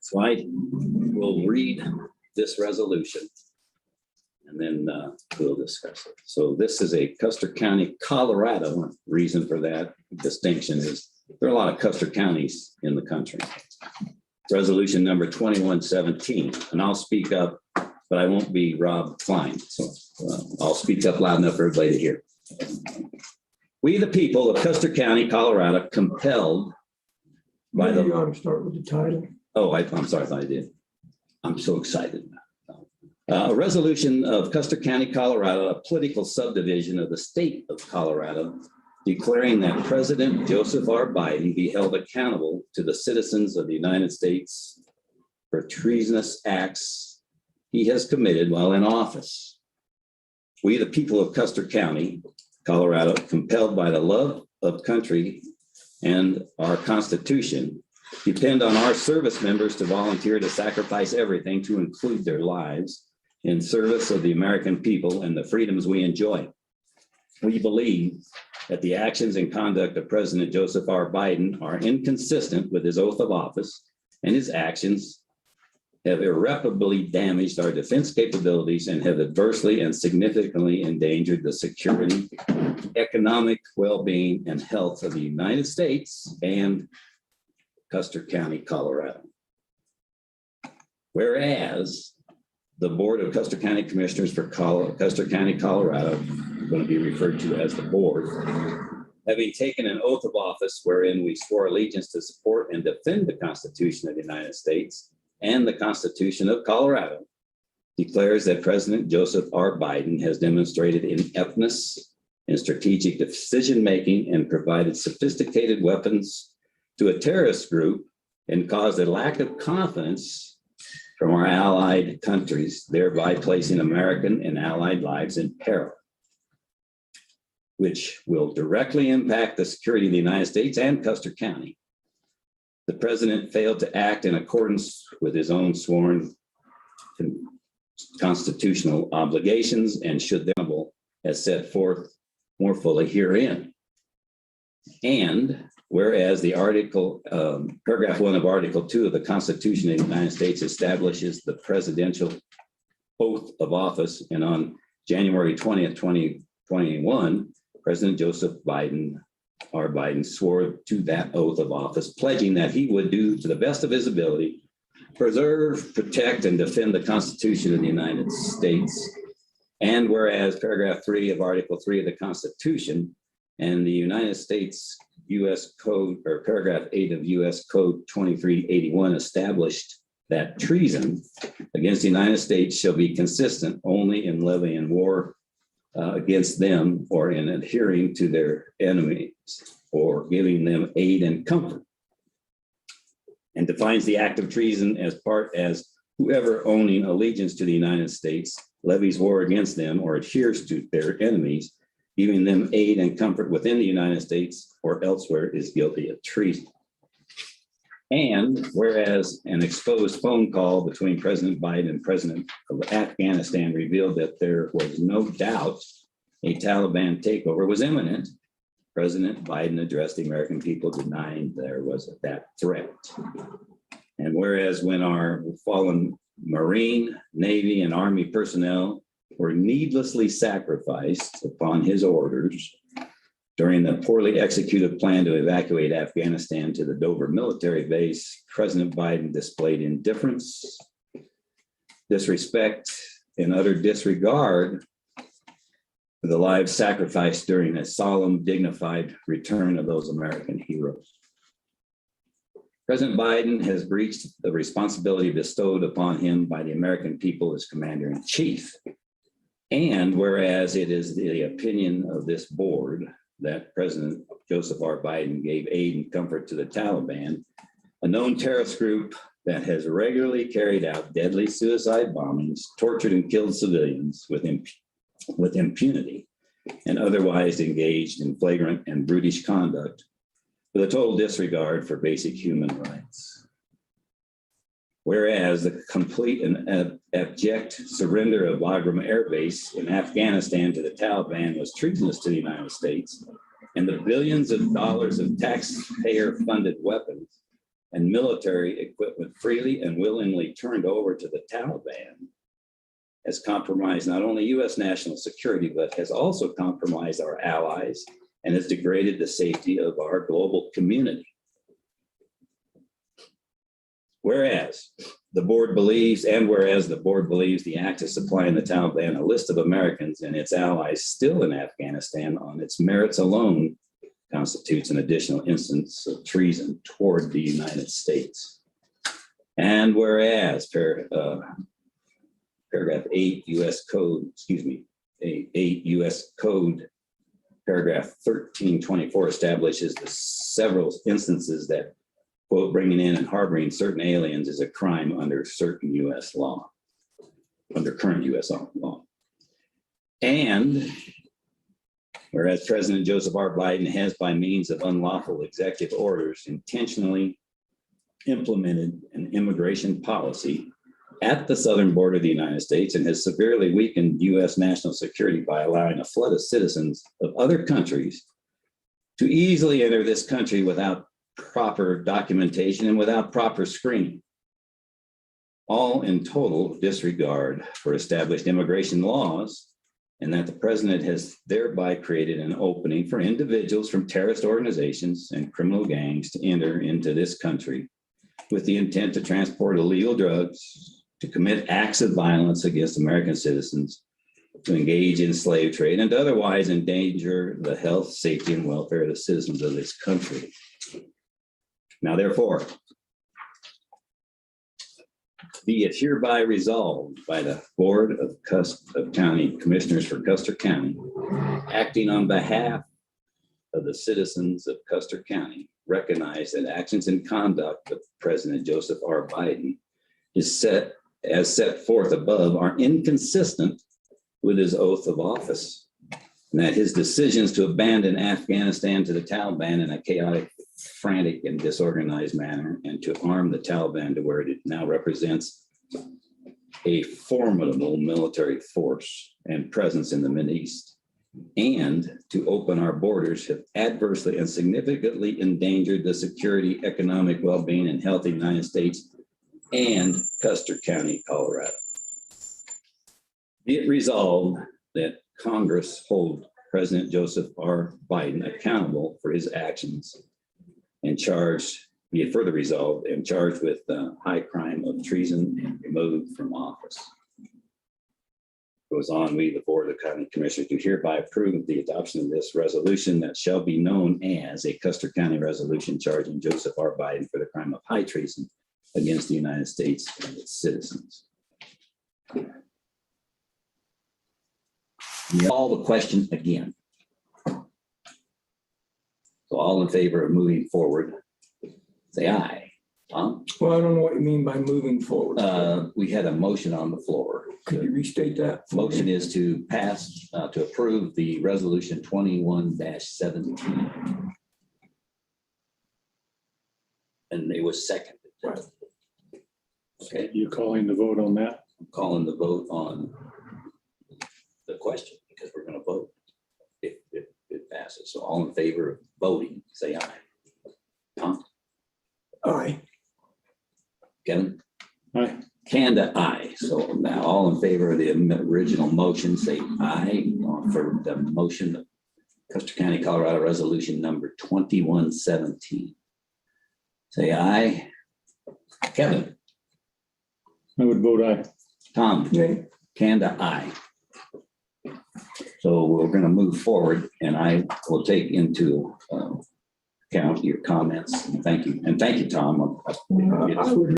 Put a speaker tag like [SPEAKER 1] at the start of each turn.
[SPEAKER 1] So I will read this resolution and then we'll discuss it. So this is a Custer County, Colorado. Reason for that distinction is there are a lot of Custer counties in the country. Resolution number 2117, and I'll speak up, but I won't be Rob Klein. So I'll speak up loud enough for everybody to hear. We, the people of Custer County, Colorado, compelled by the...
[SPEAKER 2] You ought to start with the title.
[SPEAKER 1] Oh, I'm sorry, I thought I did. I'm so excited. A resolution of Custer County, Colorado, a political subdivision of the state of Colorado, declaring that President Joseph R. Biden be held accountable to the citizens of the United States for treasonous acts he has committed while in office. We, the people of Custer County, Colorado, compelled by the love of country and our Constitution, depend on our service members to volunteer to sacrifice everything, to include their lives, in service of the American people and the freedoms we enjoy. We believe that the actions and conduct of President Joseph R. Biden are inconsistent with his oath of office, and his actions have irreparably damaged our defense capabilities and have adversely and significantly endangered the security, economic well-being, and health of the United States and Custer County, Colorado. Whereas the Board of Custer County Commissioners for Custer County, Colorado, going to be referred to as the board, having taken an oath of office wherein we swore allegiance to support and defend the Constitution of the United States and the Constitution of Colorado, declares that President Joseph R. Biden has demonstrated ineptness in strategic decision-making and provided sophisticated weapons to a terrorist group and caused a lack of confidence from our allied countries, thereby placing American and allied lives in peril, which will directly impact the security of the United States and Custer County. The president failed to act in accordance with his own sworn constitutional obligations and should therefore, as set forth more fully herein. And whereas the article, paragraph 1 of Article 2 of the Constitution of the United States establishes the presidential oath of office, and on January 20th, 2021, President Joseph Biden, R. Biden, swore to that oath of office, pledging that he would do to the best of his ability, preserve, protect, and defend the Constitution of the United States. And whereas paragraph 3 of Article 3 of the Constitution and the United States U.S. Code, or paragraph 8 of U.S. Code 2381 established that treason against the United States shall be consistent only in levying war against them or in adhering to their enemies or giving them aid and comfort, and defines the act of treason as part as whoever owning allegiance to the United States levies war against them or adheres to their enemies, giving them aid and comfort within the United States or elsewhere, is guilty of treason. And whereas an exposed phone call between President Biden and President of Afghanistan revealed that there was no doubt a Taliban takeover was imminent, President Biden addressed the American people denying there was that threat. And whereas when our fallen Marine, Navy, and Army personnel were needlessly sacrificed upon his orders during the poorly executed plan to evacuate Afghanistan to the Dover military base, President Biden displayed indifference, disrespect, and utter disregard for the lives sacrificed during a solemn, dignified return of those American heroes. President Biden has breached the responsibility bestowed upon him by the American people as Commander-in-Chief. And whereas it is the opinion of this board that President Joseph R. Biden gave aid and comfort to the Taliban, a known terrorist group that has regularly carried out deadly suicide bombings, tortured and killed civilians with impunity, and otherwise engaged in flagrant and brutish conduct with a total disregard for basic human rights. Whereas the complete and abject surrender of Bagram Air Base in Afghanistan to the Taliban was treasonous to the United States, and the billions of dollars of taxpayer-funded weapons and military equipment freely and willingly turned over to the Taliban has compromised not only U.S. national security, but has also compromised our allies and has degraded the safety of our global community. Whereas the board believes the act of supplying the Taliban a list of Americans and its allies still in Afghanistan on its merits alone constitutes an additional instance of treason toward the United States. And whereas paragraph 8 U.S. Code, 8 U.S. Code, paragraph 1324 establishes the several instances that, quote, bringing in and harboring certain aliens is a crime under certain U.S. law, under current U.S. law. And whereas President Joseph R. Biden has, by means of unlawful executive orders, intentionally implemented an immigration policy at the southern border of the United States and has severely weakened U.S. national security by allowing a flood of citizens of other countries to easily enter this country without proper documentation and without proper screening, all in total disregard for established immigration laws, and that the president has thereby created an opening for individuals from terrorist organizations and criminal gangs to enter into this country with the intent to transport illegal drugs, to commit acts of violence against American citizens, to engage in slave trade, and to otherwise endanger the health, safety, and welfare of the citizens of this country. Now, therefore, be it hereby resolved by the Board of County Commissioners for Custer County, acting on behalf of the citizens of Custer County, recognize that actions and conduct of President Joseph R. Biden is as set forth above are inconsistent with his oath of office, and that his decisions to abandon Afghanistan to the Taliban in a chaotic, frantic, and disorganized manner, and to arm the Taliban to where it now represents a formidable military force and presence in the Mideast, and to open our borders have adversely and significantly endangered the security, economic well-being, and health of the United States and Custer County, Colorado. Be it resolved that Congress hold President Joseph R. Biden accountable for his actions and be it further resolved and charged with the high crime of treason and removed from office. Goes on, we, the Board of the County Commissioners, do hereby approve the adoption of this resolution that shall be known as a Custer County resolution charging Joseph R. Biden for the crime of high treason against the United States and its citizens. Call the question again. So all in favor of moving forward, say aye. Tom?
[SPEAKER 2] Well, I don't know what you mean by moving forward.
[SPEAKER 1] We had a motion on the floor.
[SPEAKER 2] Could you restate that?
[SPEAKER 1] Motion is to pass, to approve the resolution 21-17. And it was seconded.
[SPEAKER 2] Right.
[SPEAKER 1] Okay,
[SPEAKER 3] You calling the vote on that?
[SPEAKER 1] I'm calling the vote on the question because we're going to vote if it passes. So all in favor of voting, say aye. Tom?
[SPEAKER 2] Aye.
[SPEAKER 1] Kevin?
[SPEAKER 3] Aye.
[SPEAKER 1] Kanda, aye. So now all in favor of the original motion, say aye for the motion, Custer County, Colorado resolution number 2117. Say aye. Kevin?
[SPEAKER 3] I would vote aye.
[SPEAKER 1] Tom?
[SPEAKER 2] Nay.
[SPEAKER 1] Kanda, aye. So we're going to move forward, and I will take into account your comments. And thank you, Tom.
[SPEAKER 2] I would